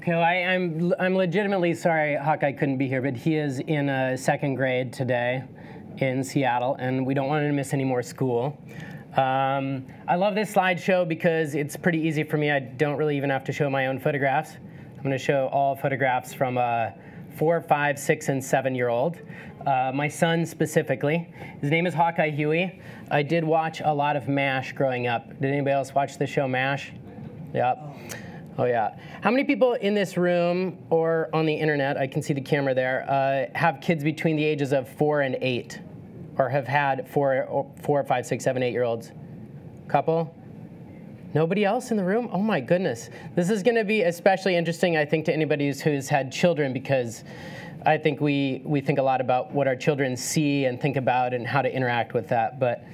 Okay, well, I'm legitimately sorry Hawkeye couldn't be here, but he is in second grade today in Seattle, and we don't want him to miss any more school. I love this slideshow because it's pretty easy for me. I don't really even have to show my own photographs. I'm going to show all photographs from 4, 5, 6, and 7-year-old. My son specifically. His name is Hawkeye Huey. I did watch a lot of MASH growing up. Did anybody else watch the show MASH? Yep. Oh yeah. How many people in this room or on the internet, I can see the camera there, have kids between the ages of 4 and 8? Or have had 4, 5, 6, 7, 8-year-olds? Couple? Nobody else in the room? Oh my goodness. This is going to be especially interesting, I think, to anybody who's had children, because I think we think a lot about what our children see and think about and how to interact with that. But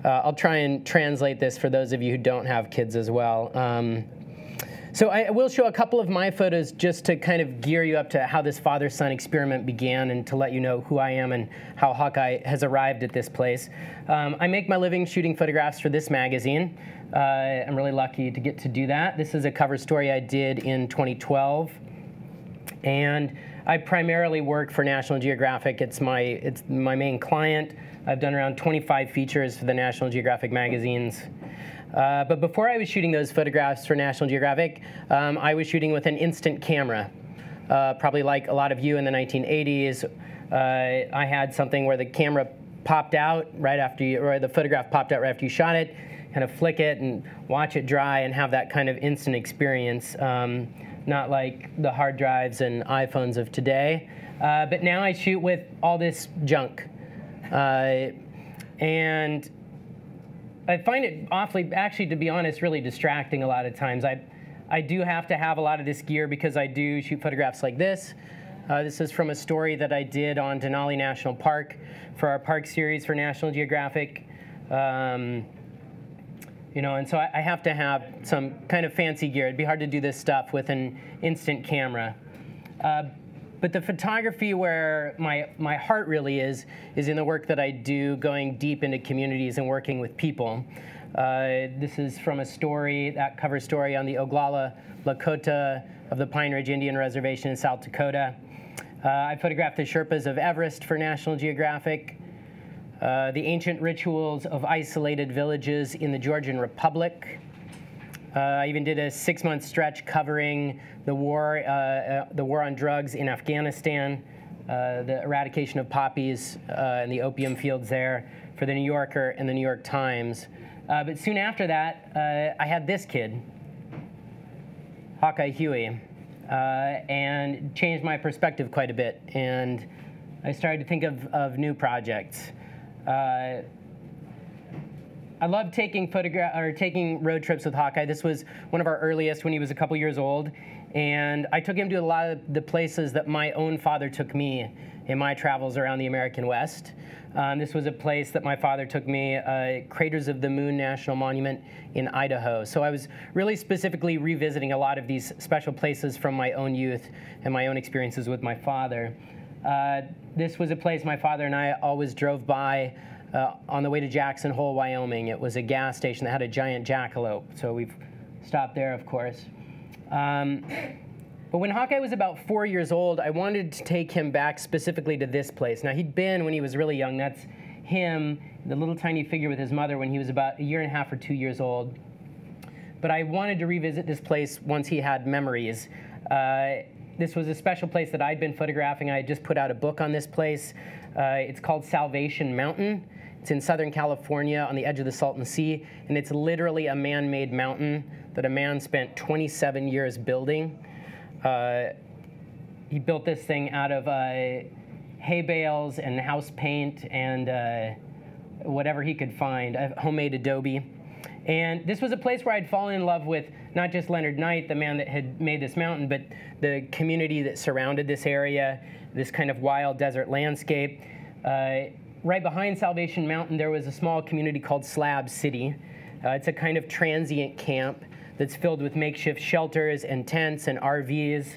I'll try and translate this for those of you who don't have kids as well. So I will show a couple of my photos just to kind of gear you up to how this father-son experiment began and to let you know who I am and how Hawkeye has arrived at this place. I make my living shooting photographs for this magazine. I'm really lucky to get to do that. This is a cover story I did in 2012. And I primarily work for National Geographic. It's my main client. I've done around 25 features for the National Geographic magazines. But before I was shooting those photographs for National Geographic, I was shooting with an instant camera. Probably like a lot of you in the 1980s, I had something where the camera popped out right after you, or the photograph popped out right after you shot it, kind of flick it and watch it dry and have that kind of instant experience. Not like the hard drives and iPhones of today. But now I shoot with all this junk. And I find it awfully, actually, to be honest, really distracting a lot of times. I do have to have a lot of this gear because I do shoot photographs like this. This is from a story that I did on Denali National Park for our park series for National Geographic. You know, and so I have to have some kind of fancy gear. It'd be hard to do this stuff with an instant camera. But the photography where my heart really is in the work that I do, going deep into communities and working with people. This is from a story, that cover story on the Oglala Lakota of the Pine Ridge Indian Reservation in South Dakota. I photographed the Sherpas of Everest for National Geographic. The ancient rituals of isolated villages in the Georgian Republic. I even did a 6-month stretch covering the war on drugs in Afghanistan, the eradication of poppies and the opium fields there for the New Yorker and the New York Times. But soon after that, I had this kid, Hawkeye Huey, and changed my perspective quite a bit. And I started to think of new projects. I love taking road trips with Hawkeye. This was one of our earliest when he was a couple years old, and I took him to a lot of the places that my own father took me in my travels around the American West. This was a place that my father took me, Craters of the Moon National Monument in Idaho. So I was really specifically revisiting a lot of these special places from my own youth and my own experiences with my father. This was a place my father and I always drove by on the way to Jackson Hole, Wyoming. It was a gas station that had a giant jackalope, so we've stopped there, of course. But when Hawkeye was about 4 years old, I wanted to take him back specifically to this place. Now, he'd been, when he was really young, that's him, the little tiny figure with his mother, when he was about 1.5 or 2 years old. But I wanted to revisit this place once he had memories. This was a special place that I'd been photographing. I had just put out a book on this place. It's called Salvation Mountain. It's in Southern California on the edge of the Salton Sea, and it's literally a man-made mountain that a man spent 27 years building. He built this thing out of hay bales and house paint and whatever he could find, homemade adobe. And this was a place where I'd fallen in love with not just Leonard Knight, the man that had made this mountain, but the community that surrounded this area, this kind of wild desert landscape. Right behind Salvation Mountain, there was a small community called Slab City. It's a kind of transient camp that's filled with makeshift shelters and tents and RVs.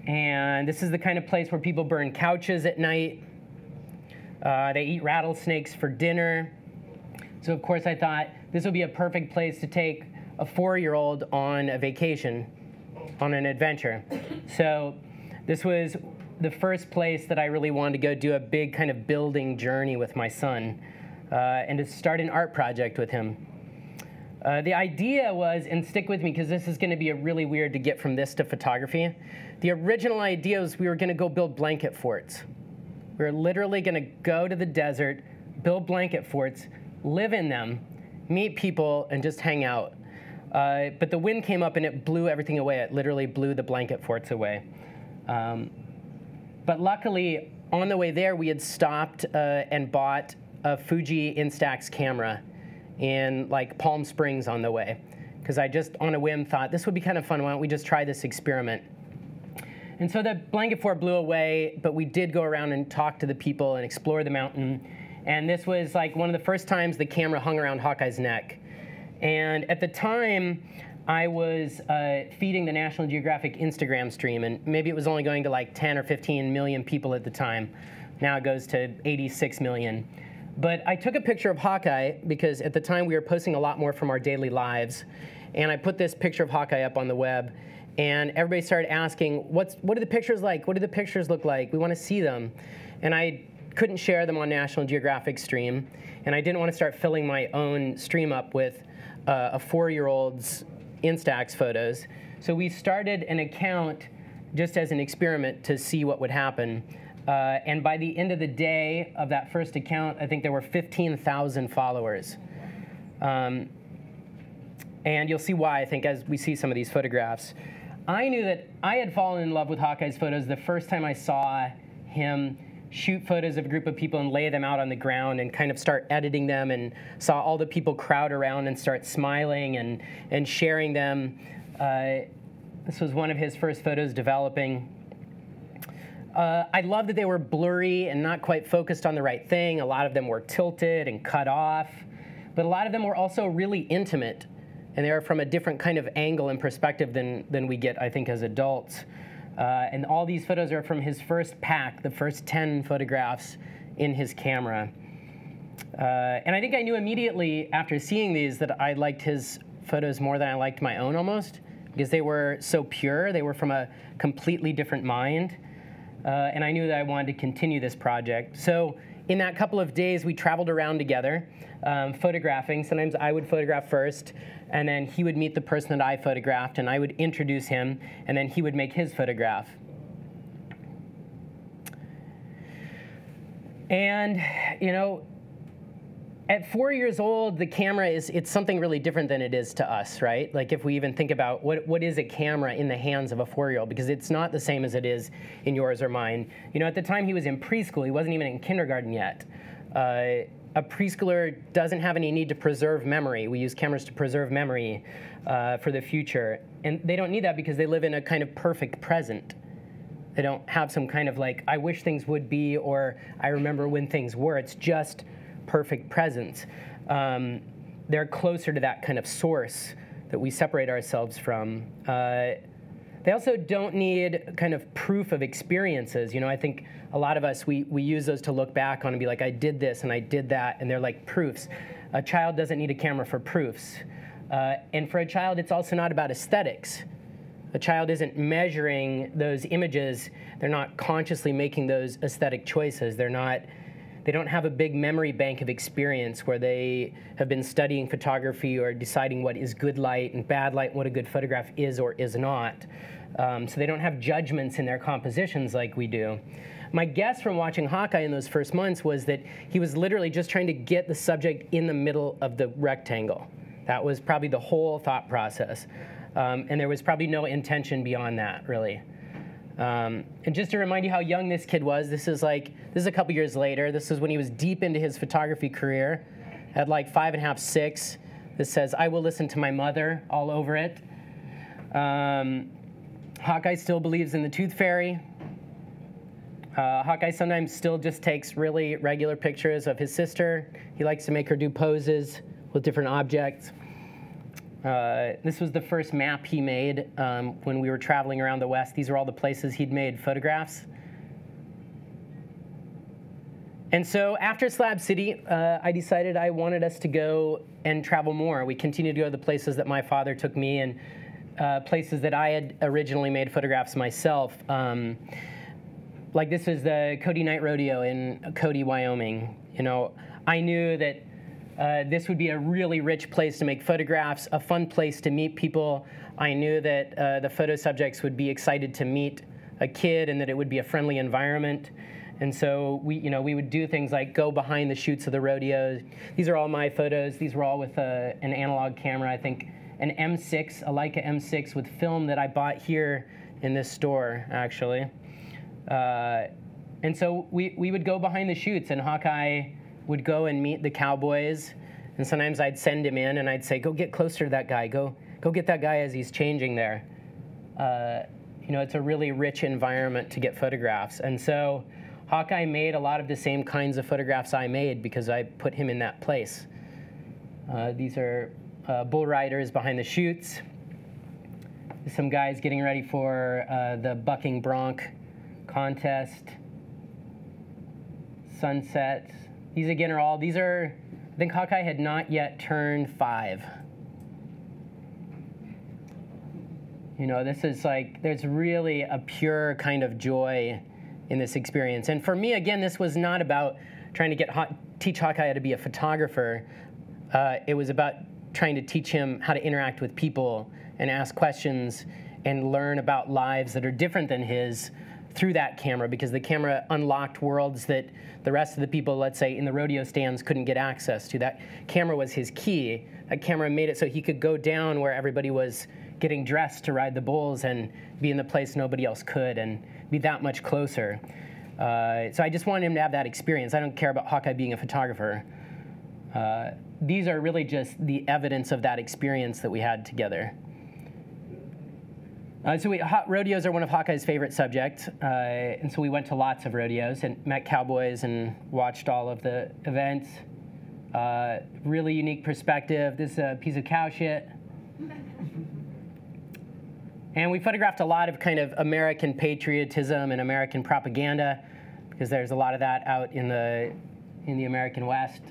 And this is the kind of place where people burn couches at night. They eat rattlesnakes for dinner. So of course I thought this would be a perfect place to take a 4-year-old on a vacation. on an adventure. So this was the first place that I really wanted to go do a big kind of building journey with my son, and to start an art project with him. The idea was, and stick with me because this is going to be a really weird to get from this to photography. The original idea was we were going to go build blanket forts. We were literally going to go to the desert, build blanket forts, live in them, meet people, and just hang out. But the wind came up and it blew everything away. It literally blew the blanket forts away. But luckily, on the way there, we had stopped and bought a Fuji Instax camera in like Palm Springs on the way, because I just on a whim thought this would be kind of fun. Why don't we just try this experiment? And so the blanket fort blew away, but we did go around and talk to the people and explore the mountain. And this was like one of the first times the camera hung around Hawkeye's neck. And at the time, I was feeding the National Geographic Instagram stream, and maybe it was only going to like 10 or 15 million people at the time. Now it goes to 86 million. But I took a picture of Hawkeye because at the time we were posting a lot more from our daily lives. And I put this picture of Hawkeye up on the web. And everybody started asking, what are the pictures like? What do the pictures look like? We want to see them. And I couldn't share them on National Geographic stream. And I didn't want to start filling my own stream up with a 4-year-old's Instax photos. So we started an account just as an experiment to see what would happen. And by the end of the day of that first account, I think there were 15,000 followers. And you'll see why, I think, as we see some of these photographs. I knew that I had fallen in love with Hawkeye's photos the first time I saw him shoot photos of a group of people and lay them out on the ground and kind of start editing them, and saw all the people crowd around and start smiling and sharing them. This was one of his first photos developing. I loved that they were blurry and not quite focused on the right thing. A lot of them were tilted and cut off. But a lot of them were also really intimate. And they were from a different kind of angle and perspective than we get, I think, as adults. And all these photos are from his first pack, the first 10 photographs in his camera. And I think I knew immediately after seeing these that I liked his photos more than I liked my own almost, because they were so pure. They were from a completely different mind. And I knew that I wanted to continue this project. So in that couple of days, we traveled around together, photographing. Sometimes I would photograph first, and then he would meet the person that I photographed, and I would introduce him, and then he would make his photograph. And, you know, at 4 years old, the camera it's something really different than it is to us, right? Like if we even think about what is a camera in the hands of a 4-year-old, because it's not the same as it is in yours or mine. You know, at the time he was in preschool, he wasn't even in kindergarten yet. A preschooler doesn't have any need to preserve memory. We use cameras to preserve memory for the future. And they don't need that because they live in a kind of perfect present. They don't have some kind of like, I wish things would be, or I remember when things were. It's just perfect presence. They're closer to that kind of source that we separate ourselves from. They also don't need kind of proof of experiences. You know, I think a lot of us, we use those to look back on and be like, I did this and I did that, and they're like proofs. A child doesn't need a camera for proofs. And for a child, it's also not about aesthetics. A child isn't measuring those images. They're not consciously making those aesthetic choices. They don't have a big memory bank of experience where they have been studying photography or deciding what is good light and bad light, what a good photograph is or is not. So they don't have judgments in their compositions like we do. My guess from watching Hawkeye in those first months was that he was literally just trying to get the subject in the middle of the rectangle. That was probably the whole thought process. And there was probably no intention beyond that, really. And just to remind you how young this kid was, this is a couple years later. This is when he was deep into his photography career, at like 5.5, 6. This says, I will listen to my mother all over it. Hawkeye still believes in the tooth fairy. Hawkeye sometimes still just takes really regular pictures of his sister. He likes to make her do poses with different objects. This was the first map he made when we were traveling around the West. These are all the places he'd made photographs. And so after Slab City, I decided I wanted us to go and travel more. We continued to go to the places that my father took me, and places that I had originally made photographs myself. Like this is the Cody Night Rodeo in Cody, Wyoming. You know, I knew that this would be a really rich place to make photographs, a fun place to meet people. I knew that the photo subjects would be excited to meet a kid and that it would be a friendly environment. And so we would do things like go behind the chutes of the rodeo. These are all my photos. These were all with an analog camera, I think an M6, a Leica M6 with film that I bought here in this store, actually. And so we would go behind the chutes, and Hawkeye would go and meet the cowboys. And sometimes I'd send him in, and I'd say, go get closer to that guy. Go get that guy as he's changing there. It's a really rich environment to get photographs. And so Hawkeye made a lot of the same kinds of photographs I made because I put him in that place. These are bull riders behind the chutes. Some guys getting ready for the bucking bronc contest. Sunsets. These again are all, I think Hawkeye had not yet turned 5. This is like, there's really a pure kind of joy in this experience. And for me, again, this was not about trying to teach Hawkeye how to be a photographer. It was about trying to teach him how to interact with people and ask questions and learn about lives that are different than his through that camera, because the camera unlocked worlds that the rest of the people, let's say, in the rodeo stands couldn't get access to. That camera was his key. That camera made it so he could go down where everybody was getting dressed to ride the bulls and be in the place nobody else could and be that much closer. So I just wanted him to have that experience. I don't care about Hawkeye being a photographer. These are really just the evidence of that experience that we had together. Rodeos are one of Hawkeye's favorite subjects, and so we went to lots of rodeos and met cowboys and watched all of the events. Really unique perspective. This is a piece of cow shit. And we photographed a lot of kind of American patriotism and American propaganda, because there's a lot of that out in the American West.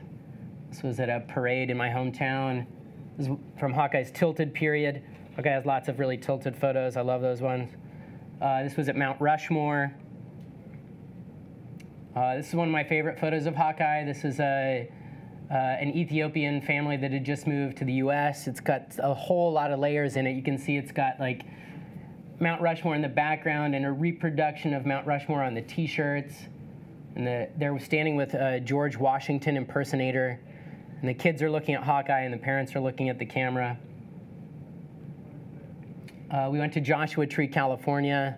This was at a parade in my hometown. This is from Hawkeye's tilted period. Hawkeye has lots of really tilted photos. I love those ones. This was at Mount Rushmore. This is one of my favorite photos of Hawkeye. This is an Ethiopian family that had just moved to the US. It's got a whole lot of layers in it. You can see it's got like Mount Rushmore in the background and a reproduction of Mount Rushmore on the t-shirts. And they're standing with a George Washington impersonator. And the kids are looking at Hawkeye and the parents are looking at the camera. We went to Joshua Tree, California.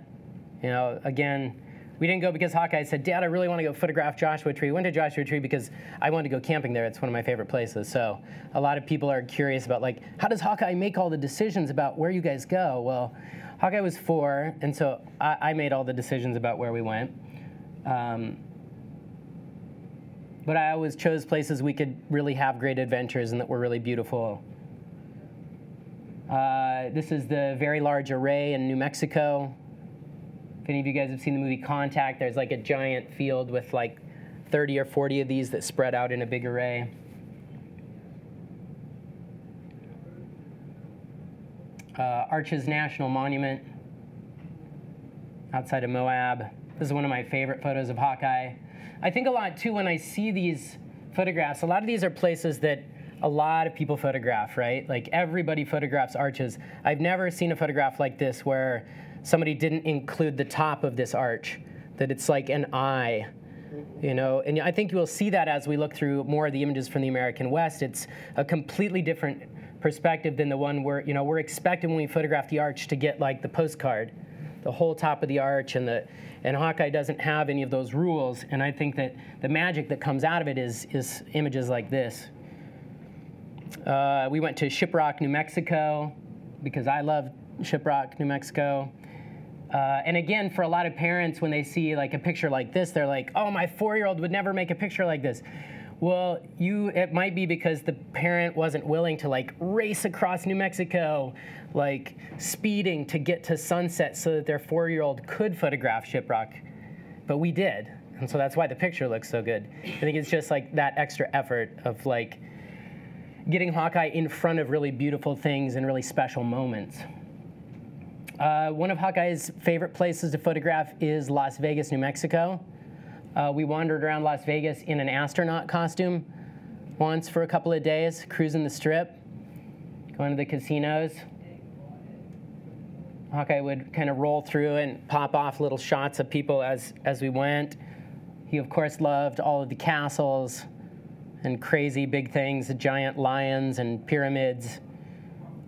Again, we didn't go because Hawkeye said, Dad, I really want to go photograph Joshua Tree. We went to Joshua Tree because I wanted to go camping there. It's one of my favorite places. So a lot of people are curious about, like, how does Hawkeye make all the decisions about where you guys go? Well, Hawkeye was 4, and so I made all the decisions about where we went. But I always chose places we could really have great adventures and that were really beautiful. This is the Very Large Array in New Mexico. If any of you guys have seen the movie Contact, there's like a giant field with like 30 or 40 of these that spread out in a big array. Arches National Monument outside of Moab. This is one of my favorite photos of Hawkeye. I think a lot, too, when I see these photographs, a lot of these are places that a lot of people photograph, right? Like, everybody photographs arches. I've never seen a photograph like this where somebody didn't include the top of this arch, that it's like an eye, And I think you'll see that as we look through more of the images from the American West. It's a completely different perspective than the one we're expecting when we photograph the arch to get, like, the postcard, the whole top of the arch, and Hawkeye doesn't have any of those rules. And I think that the magic that comes out of it is images like this. We went to Shiprock, New Mexico, because I love Shiprock, New Mexico. And again, for a lot of parents, when they see like a picture like this, they're like, oh, my 4-year-old would never make a picture like this. Well, it might be because the parent wasn't willing to like race across New Mexico, like speeding to get to sunset so that their 4-year-old could photograph Shiprock. But we did. And so that's why the picture looks so good. I think it's just like that extra effort of like getting Hawkeye in front of really beautiful things and really special moments. One of Hawkeye's favorite places to photograph is Las Vegas, New Mexico. We wandered around Las Vegas in an astronaut costume once for a couple of days, cruising the Strip, going to the casinos. Hawkeye would kind of roll through and pop off little shots of people as we went. He, of course, loved all of the castles and crazy big things, the giant lions and pyramids.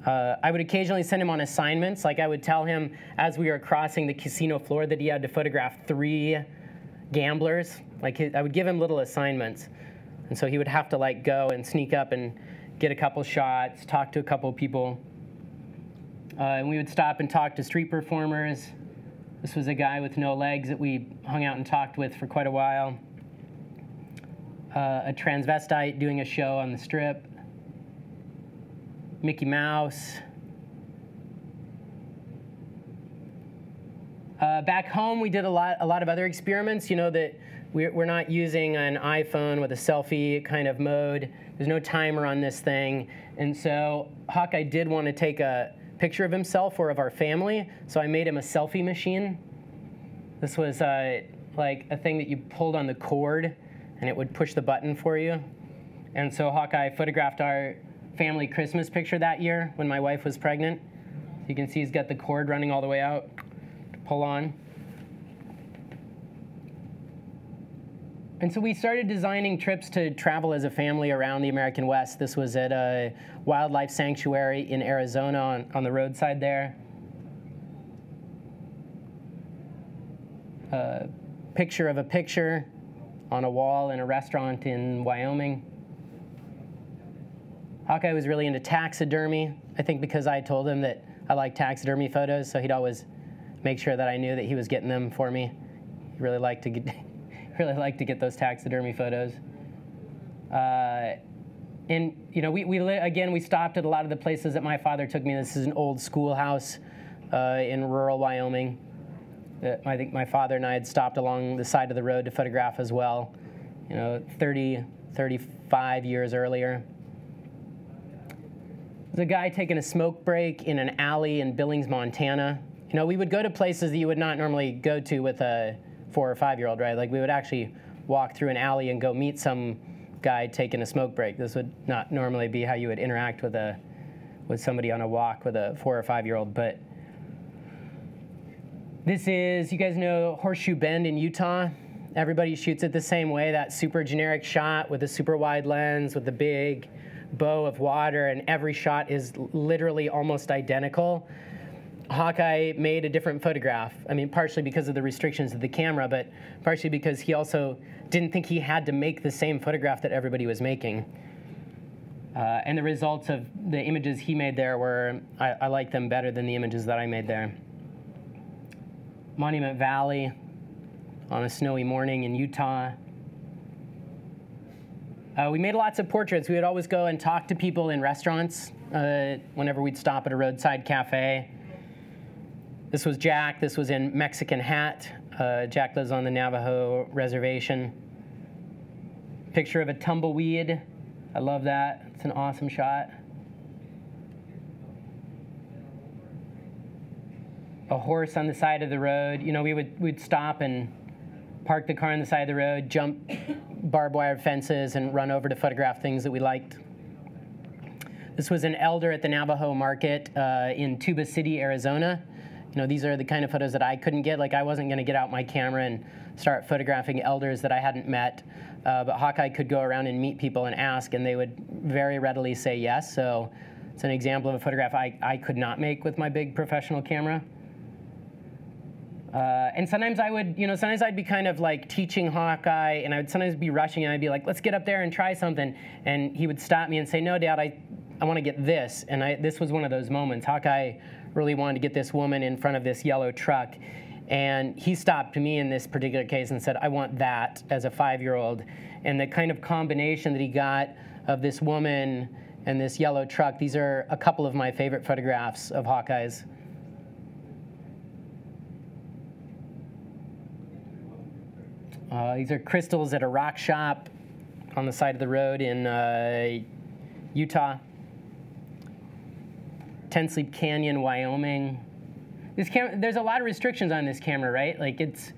I would occasionally send him on assignments. Like I would tell him as we were crossing the casino floor that he had to photograph 3 gamblers. I would give him little assignments. And so he would have to like go and sneak up and get a couple shots, talk to a couple people. And we would stop and talk to street performers. This was a guy with no legs that we hung out and talked with for quite a while. A transvestite doing a show on the Strip. Mickey Mouse. Back home, we did a lot of other experiments. You know that we're not using an iPhone with a selfie kind of mode. There's no timer on this thing. And so Hawkeye did want to take a picture of himself or of our family, so I made him a selfie machine. This was like a thing that you pulled on the cord, and it would push the button for you. And so Hawkeye photographed our family Christmas picture that year when my wife was pregnant. So you can see he's got the cord running all the way out to pull on. And so we started designing trips to travel as a family around the American West. This was at a wildlife sanctuary in Arizona on the roadside there. A picture of a picture on a wall in a restaurant in Wyoming. Hawkeye was really into taxidermy, I think because I told him that I like taxidermy photos, so he'd always make sure that I knew that he was getting them for me. He really liked to get those taxidermy photos. And you know, we stopped at a lot of the places that my father took me. This is an old schoolhouse in rural Wyoming that I think my father and I had stopped along the side of the road to photograph as well, you know, 35 years earlier. There's a guy taking a smoke break in an alley in Billings, Montana. You know, we would go to places that you would not normally go to with a 4 or 5-year-old, right? Like we would actually walk through an alley and go meet some guy taking a smoke break. This would not normally be how you would interact with somebody on a walk with a 4 or 5-year-old. But this is, you guys know Horseshoe Bend in Utah. Everybody shoots it the same way, that super generic shot with a super wide lens with the big bow of water, and every shot is literally almost identical. Hawkeye made a different photograph. I mean, partially because of the restrictions of the camera, but partially because he also didn't think he had to make the same photograph that everybody was making. And the results of the images he made there were, I like them better than the images that I made there. Monument Valley on a snowy morning in Utah. We made lots of portraits. We would always go and talk to people in restaurants whenever we'd stop at a roadside cafe. This was Jack. This was in Mexican Hat. Jack lives on the Navajo reservation. Picture of a tumbleweed. I love that. It's an awesome shot. A horse on the side of the road. You know, we'd stop and park the car on the side of the road, jump barbed wire fences, and run over to photograph things that we liked. This was an elder at the Navajo market in Tuba City, Arizona. You know, these are the kind of photos that I couldn't get. Like, I wasn't going to get out my camera and start photographing elders that I hadn't met. But Hawkeye could go around and meet people and ask, and they would very readily say yes. So it's an example of a photograph I could not make with my big professional camera. And sometimes sometimes I'd be kind of like teaching Hawkeye, and I would sometimes be rushing, and I'd be like, let's get up there and try something. And he would stop me and say, no, Dad, I want to get this. And this was one of those moments. Hawkeye really wanted to get this woman in front of this yellow truck. And he stopped me in this particular case and said, I want that as a 5-year-old. And the kind of combination that he got of this woman and this yellow truck, these are a couple of my favorite photographs of Hawkeye's. These are crystals at a rock shop on the side of the road in Utah. Ten Sleep Canyon, Wyoming. there's a lot of restrictions on this camera, right? Like it's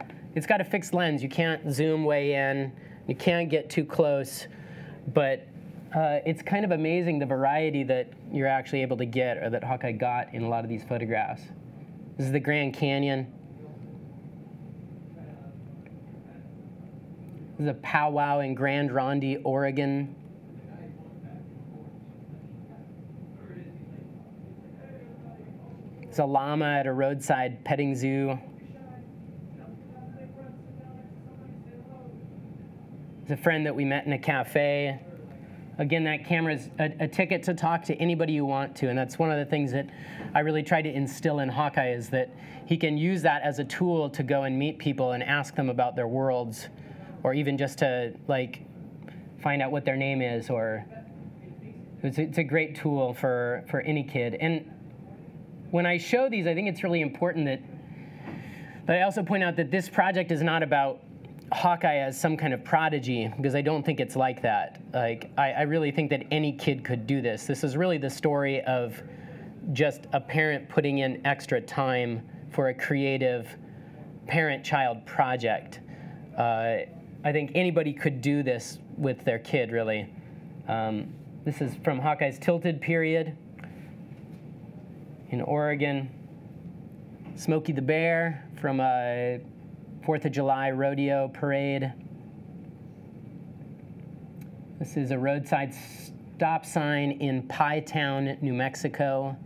got a fixed lens. You can't zoom way in. You can't get too close. But it's kind of amazing the variety that you're actually able to get, or that Hawkeye got in a lot of these photographs. This is the Grand Canyon. This is a powwow in Grand Ronde, Oregon. It's a llama at a roadside petting zoo. It's a friend that we met in a cafe. Again, that camera is a ticket to talk to anybody you want to, and that's one of the things that I really try to instill in Hawkeye, is that he can use that as a tool to go and meet people and ask them about their worlds, or even just to like find out what their name is. Or it's a great tool for any kid. And when I show these, I think it's really important that I also point out that this project is not about Hawkeye as some kind of prodigy, because I don't think it's like that. Like, I really think that any kid could do this. This is really the story of just a parent putting in extra time for a creative parent-child project. I think anybody could do this with their kid, really. This is from Hawkeye's Tilted period in Oregon. Smokey the Bear from a 4th of July rodeo parade. This is a roadside stop sign in Pie Town, New Mexico.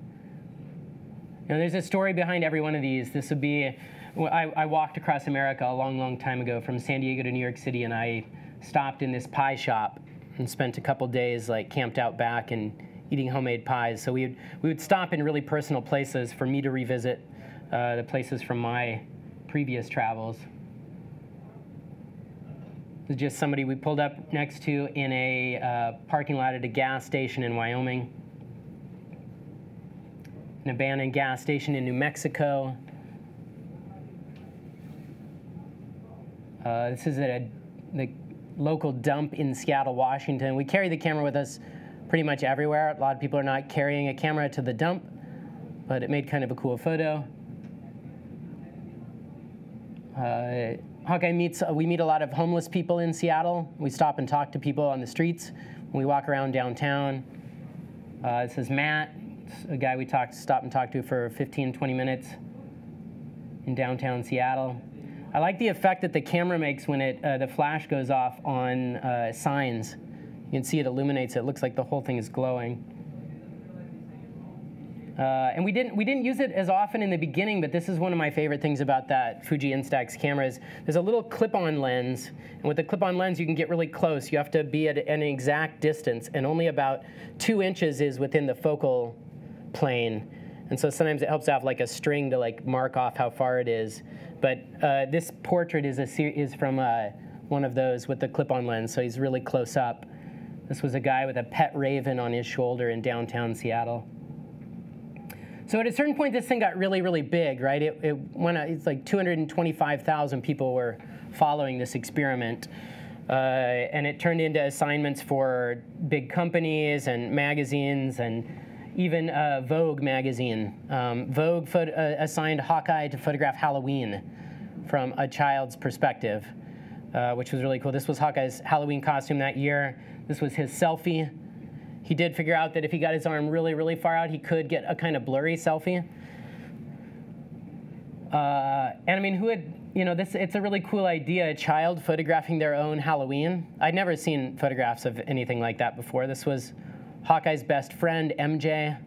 Now, there's a story behind every one of these. This would be, I walked across America a long, long time ago from San Diego to New York City, and I stopped in this pie shop and spent a couple days like camped out back and eating homemade pies. So we would stop in really personal places for me to revisit the places from my previous travels. This is just somebody we pulled up next to in a parking lot at a gas station in Wyoming. An abandoned gas station in New Mexico. This is at the local dump in Seattle, Washington. We carry the camera with us pretty much everywhere. A lot of people are not carrying a camera to the dump, but it made kind of a cool photo. Hawkeye we meet a lot of homeless people in Seattle. We stop and talk to people on the streets when we walk around downtown. This is Matt, a guy we stop and talk to for 15, 20 minutes in downtown Seattle. I like the effect that the camera makes when the flash goes off on signs. You can see it illuminates it. It looks like the whole thing is glowing. And we didn't use it as often in the beginning, but this is one of my favorite things about that Fuji Instax camera is there's a little clip-on lens, and with the clip-on lens you can get really close. You have to be at an exact distance, and only about 2 inches is within the focal plane. And so sometimes it helps to have like a string to like mark off how far it is. But this portrait is from one of those with the clip-on lens, so he's really close up. This was a guy with a pet raven on his shoulder in downtown Seattle. So at a certain point, this thing got really, really big, right? It's like 225,000 people were following this experiment. And it turned into assignments for big companies and magazines, and even Vogue magazine. Vogue assigned Hawkeye to photograph Halloween from a child's perspective, which was really cool. This was Hawkeye's Halloween costume that year. This was his selfie. He did figure out that if he got his arm really, really far out, he could get a kind of blurry selfie. And I mean, it's a really cool idea, a child photographing their own Halloween. I'd never seen photographs of anything like that before. This was Hawkeye's best friend, MJ.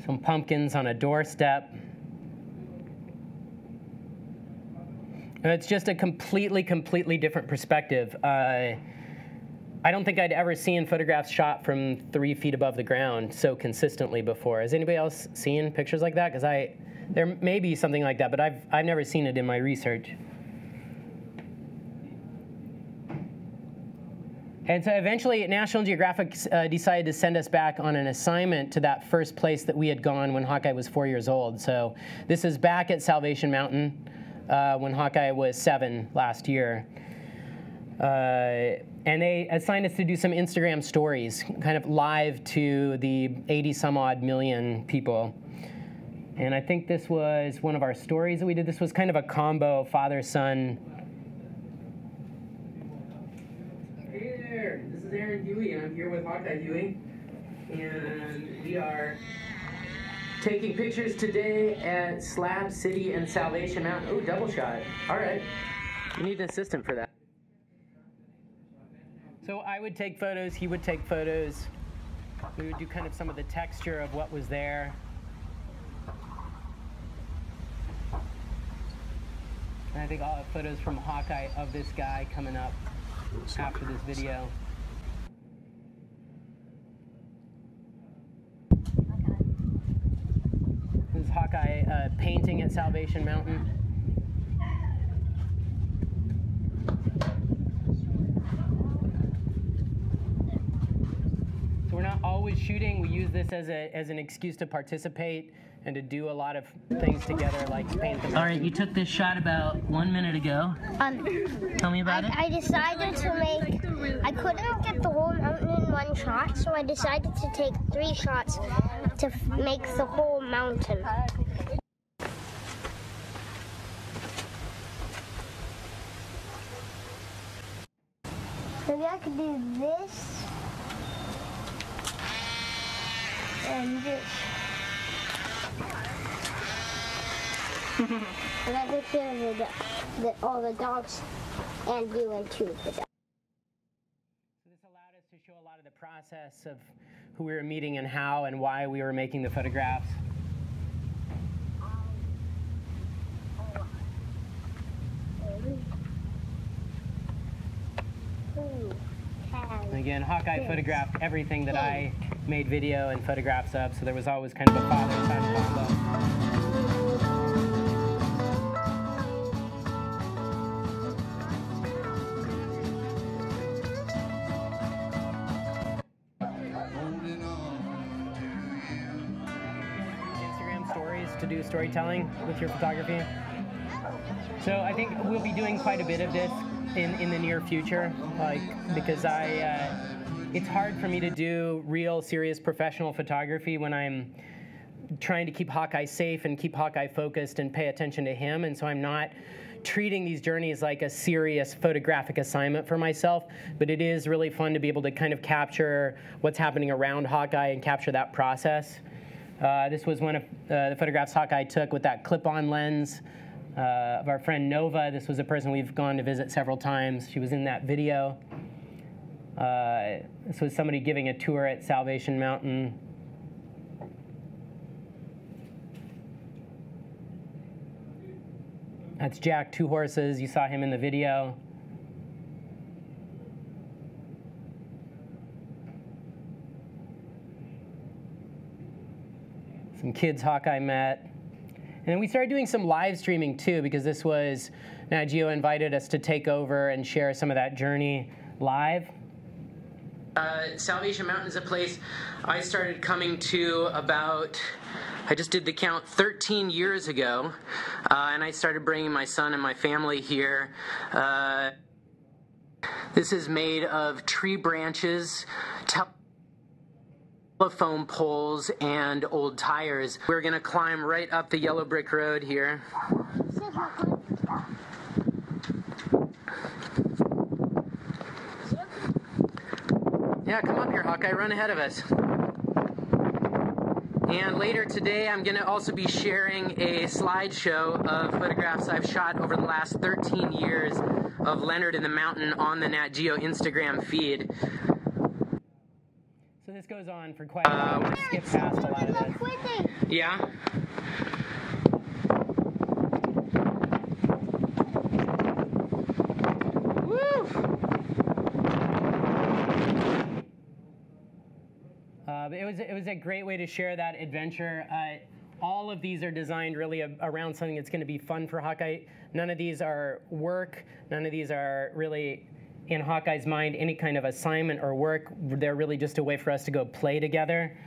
Some pumpkins on a doorstep. And it's just a completely, completely different perspective. I don't think I'd ever seen photographs shot from 3 feet above the ground so consistently before. Has anybody else seen pictures like that? Because there may be something like that, but I've never seen it in my research. And so eventually, National Geographic decided to send us back on an assignment to that first place that we had gone when Hawkeye was 4 years old. So this is back at Salvation Mountain when Hawkeye was 7 last year. And they assigned us to do some Instagram stories, kind of live to the 80 some odd million people. And I think this was one of our stories that we did. This was kind of a combo father-son. Hey there, this is Aaron Huey, and I'm here with Hawkeye Huey. And we are taking pictures today at Slab City and Salvation Mountain. Oh, double shot. All right. You need an assistant for that. So I would take photos, he would take photos. We would do kind of some of the texture of what was there. And I think all the photos from Hawkeye of this guy coming up after this video. This is Hawkeye painting at Salvation Mountain. So we're not always shooting. We use this as an excuse to participate and to do a lot of things together, like paint them. All right, you took this shot about 1 minute ago. Tell me about it. I decided to make, I couldn't get the whole mountain in one shot, so I decided to take 3 shots to make the whole mountain. Maybe I could do this and this. And I took care of all the dogs and you and 2 of the dogs. So this allowed us to show a lot of the process of who we were meeting and how and why we were making the photographs. And again, Hawkeye photographed everything that I made video and photographs of, so there was always kind of a father-son combo. To do storytelling with your photography. So I think we'll be doing quite a bit of this in the near future, because it's hard for me to do real, serious, professional photography when I'm trying to keep Hawkeye safe and keep Hawkeye focused and pay attention to him, and so I'm not treating these journeys like a serious photographic assignment for myself, but it is really fun to be able to kind of capture what's happening around Hawkeye and capture that process. This was one of the photographs Hawkeye took with that clip-on lens of our friend Nova. This was a person we've gone to visit several times. She was in that video. This was somebody giving a tour at Salvation Mountain. That's Jack, 2 horses. You saw him in the video. Some kids Hawkeye met. And then we started doing some live streaming too, because this was, Nat Geo invited us to take over and share some of that journey live. Salvation Mountain is a place I started coming to about, I just did the count, 13 years ago. And I started bringing my son and my family here. This is made of tree branches, telephone poles, and old tires. We're gonna climb right up the yellow brick road here. Yeah, come up here, Hawkeye, run ahead of us. And later today, I'm gonna also be sharing a slideshow of photographs I've shot over the last 13 years of Leonard in the mountain on the Nat Geo Instagram feed. So this goes on for quite a while. We'll skip past a lot of this. Yeah? It was a great way to share that adventure. All of these are designed really around something that's going to be fun for Hawkeye. None of these are work. None of these are really, in Hawkeye's mind, any kind of assignment or work. They're really just a way for us to go play together.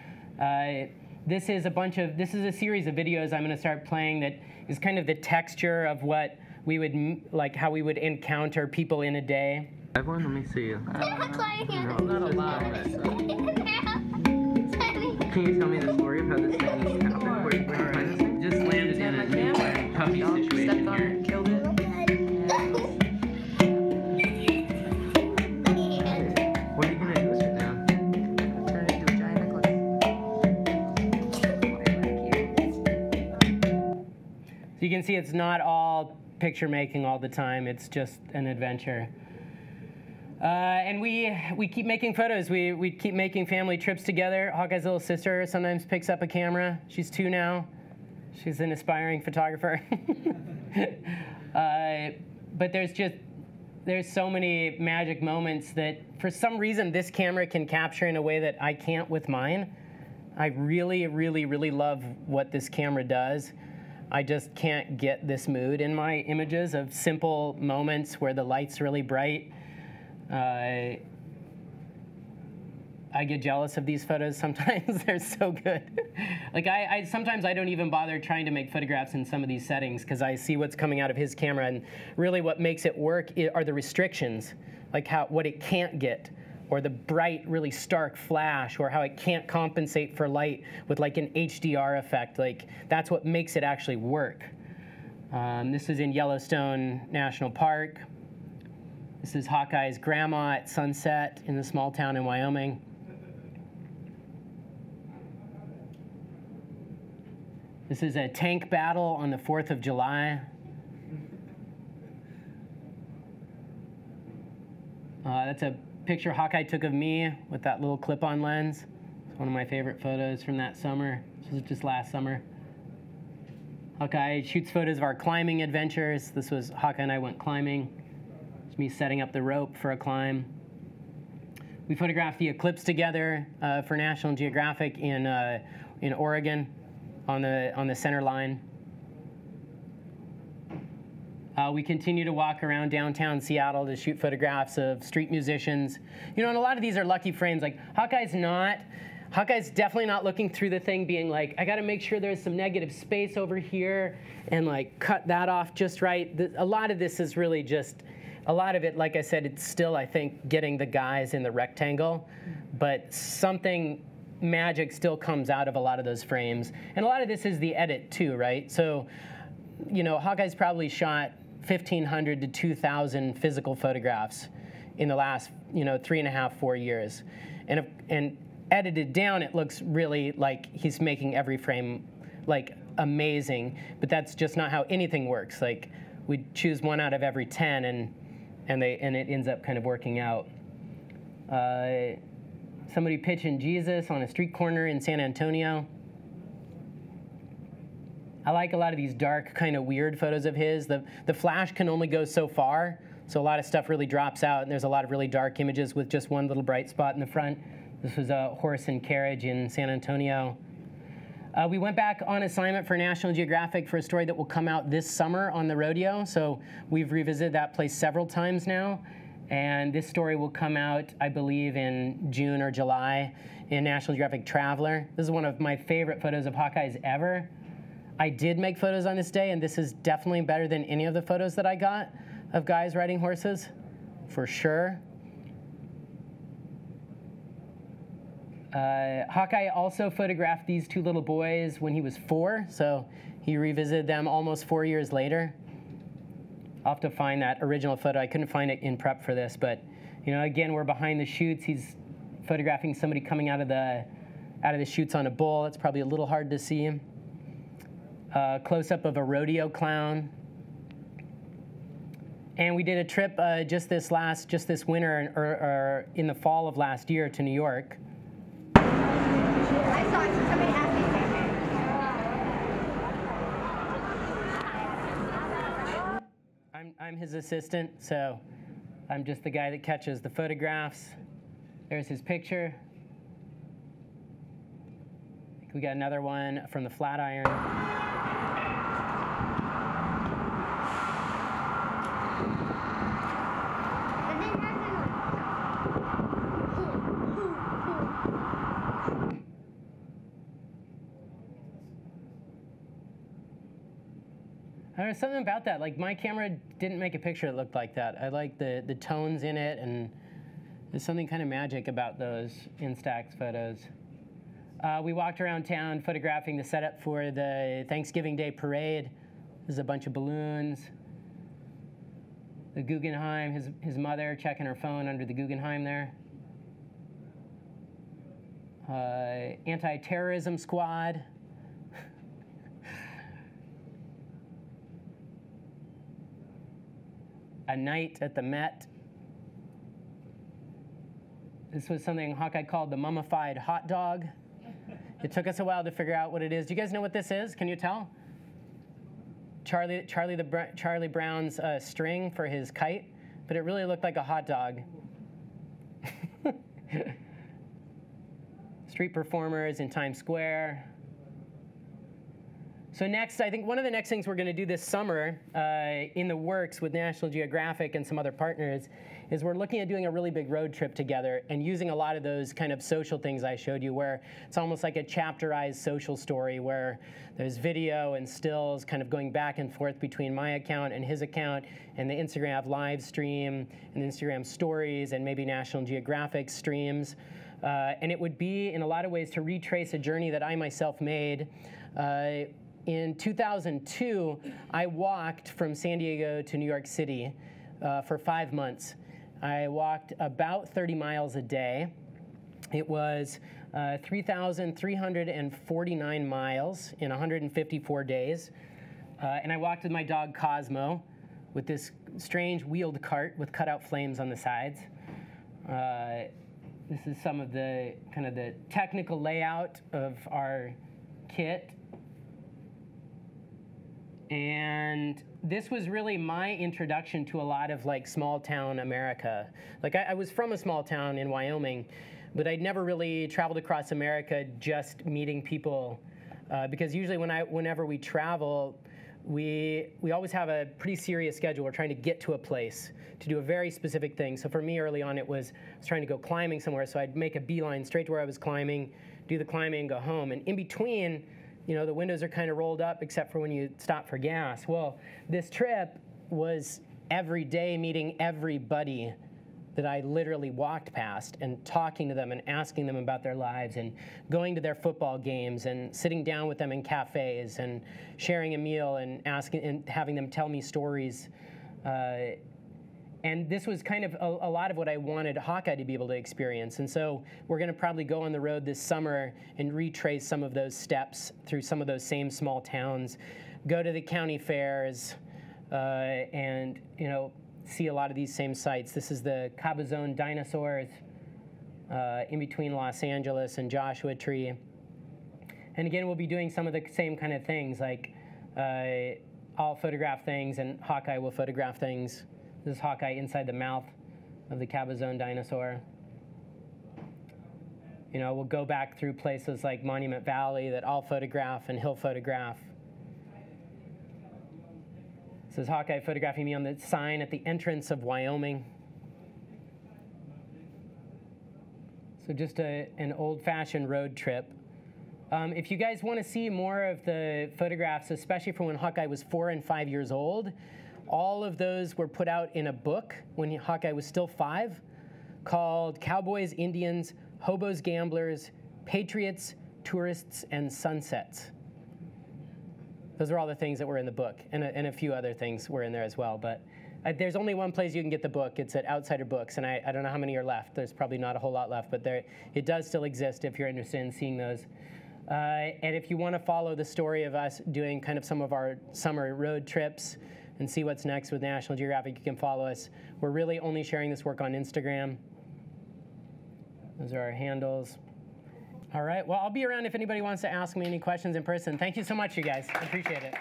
This is a series of videos I'm going to start playing that is kind of the texture of what we would, like how we would encounter people in a day. I've one, let me see. No, not a lot. Can you tell me the story of how this thing happened? Where you find this thing? Just landed in a new puppy situation here. Killed it. What are you gonna do with it now? Turn it into a giant necklace. So you can see it's not all picture making all the time. It's just an adventure. And we keep making photos. We keep making family trips together. Hawkeye's little sister sometimes picks up a camera. She's 2 now. She's an aspiring photographer. But there's so many magic moments that for some reason this camera can capture in a way that I can't with mine. I really, really, really love what this camera does. I just can't get this mood in my images of simple moments where the light's really bright. I get jealous of these photos sometimes. They're so good. Like sometimes I don't even bother trying to make photographs in some of these settings because I see what's coming out of his camera, and really what makes it work are the restrictions, like what it can't get, or the bright, really stark flash, or how it can't compensate for light with like an HDR effect. Like that's what makes it actually work. This is in Yellowstone National Park. This is Hawkeye's grandma at sunset in the small town in Wyoming. This is a tank battle on the 4th of July. That's a picture Hawkeye took of me with that little clip-on lens. It's one of my favorite photos from that summer. This was just last summer. Hawkeye shoots photos of our climbing adventures. This was Hawkeye and I went climbing. It's me setting up the rope for a climb. We photographed the eclipse together for National Geographic in Oregon on the center line. We continue to walk around downtown Seattle to shoot photographs of street musicians. You know, and a lot of these are lucky frames. Like Hawkeye's definitely not looking through the thing being like, I gotta make sure there's some negative space over here and like cut that off just right. A lot of this is really just, a lot of it, like I said, it's still, I think, getting the guys in the rectangle, but something magic still comes out of a lot of those frames. And a lot of this is the edit too, right? So, you know, Hawkeye's probably shot 1,500 to 2,000 physical photographs in the last, 3.5, 4 years. And edited down, it looks really like he's making every frame like amazing, but that's just not how anything works. Like we choose 1 out of every 10 and it ends up kind of working out. Somebody pitching Jesus on a street corner in San Antonio. I like a lot of these dark, kind of weird photos of his. The flash can only go so far, so a lot of stuff really drops out, and there's a lot of really dark images with just one little bright spot in the front. This was a horse and carriage in San Antonio. We went back on assignment for National Geographic for a story that will come out this summer on the rodeo, so we've revisited that place several times now, and this story will come out, I believe, in June or July in National Geographic Traveler. This is one of my favorite photos of Hawkeyes ever. I did make photos on this day, and this is definitely better than any of the photos that I got of guys riding horses, for sure. Hawkeye also photographed these 2 little boys when he was 4, so he revisited them almost 4 years later. I'll have to find that original photo. I couldn't find it in prep for this, but again, we're behind the chutes. He's photographing somebody coming out of the chutes on a bull. It's probably a little hard to see him. Close-up of a rodeo clown. And we did a trip just this winter, or in the fall of last year, to New York. I saw it, somebody asked me. I'm his assistant, so I'm just the guy that catches the photographs. There's his picture. We got another one from the Flatiron. There's something about that. Like, my camera didn't make a picture that looked like that. I like the tones in it, and there's something kind of magic about those Instax photos. We walked around town photographing the setup for the Thanksgiving Day parade. There's a bunch of balloons. The Guggenheim, his mother checking her phone under the Guggenheim there. Anti-terrorism squad. A night at the Met. This was something Hawkeye called the mummified hot dog. It took us a while to figure out what it is. Do you guys know what this is? Can you tell? Charlie Brown's string for his kite, but it really looked like a hot dog. Street performers in Times Square. So next, I think one of the next things we're going to do this summer in the works with National Geographic and some other partners is we're looking at doing a really big road trip together and using a lot of those kind of social things I showed you, where it's almost like a chapterized social story where there's video and stills kind of going back and forth between my account and his account, and the Instagram live stream and Instagram stories and maybe National Geographic streams. And it would be, in a lot of ways, to retrace a journey that I myself made. In 2002, I walked from San Diego to New York City for 5 months. I walked about 30 miles a day. It was 3,349 miles in 154 days. And I walked with my dog Cosmo with this strange wheeled cart with cutout flames on the sides. This is some of the kind of the technical layout of our kit. And this was really my introduction to a lot of like small town America. Like I was from a small town in Wyoming, but I'd never really traveled across America just meeting people, because usually whenever we travel, we always have a pretty serious schedule. We're trying to get to a place to do a very specific thing. So for me early on, I was trying to go climbing somewhere, so I'd make a beeline straight to where I was climbing, do the climbing, and go home. And in between, you know, the windows are kind of rolled up except for when you stop for gas. Well, this trip was every day meeting everybody that I literally walked past and talking to them and asking them about their lives and going to their football games and sitting down with them in cafes and sharing a meal and asking and having them tell me stories. And this was kind of a lot of what I wanted Hawkeye to be able to experience. And so we're going to probably go on the road this summer and retrace some of those steps through some of those same small towns, go to the county fairs, and, you know, see a lot of these same sites. This is the Cabazon dinosaurs in between Los Angeles and Joshua Tree. And again, we'll be doing some of the same kind of things, like I'll photograph things and Hawkeye will photograph things. This is Hawkeye inside the mouth of the Cabazon dinosaur. You know, we'll go back through places like Monument Valley that I'll photograph and he'll photograph. This is Hawkeye photographing me on the sign at the entrance of Wyoming. So just an old-fashioned road trip. If you guys want to see more of the photographs, especially from when Hawkeye was 4 and 5 years old, all of those were put out in a book when Hawkeye was still 5, called Cowboys, Indians, Hobos, Gamblers, Patriots, Tourists, and Sunsets. Those are all the things that were in the book, and a few other things were in there as well. But there's only one place you can get the book. It's at Outsider Books, and I don't know how many are left. There's probably not a whole lot left, but it does still exist if you're interested in seeing those. And if you want to follow the story of us doing kind of some of our summer road trips and see what's next with National Geographic, you can follow us. We're really only sharing this work on Instagram. Those are our handles. All right, well, I'll be around if anybody wants to ask me any questions in person. Thank you so much, you guys. I appreciate it.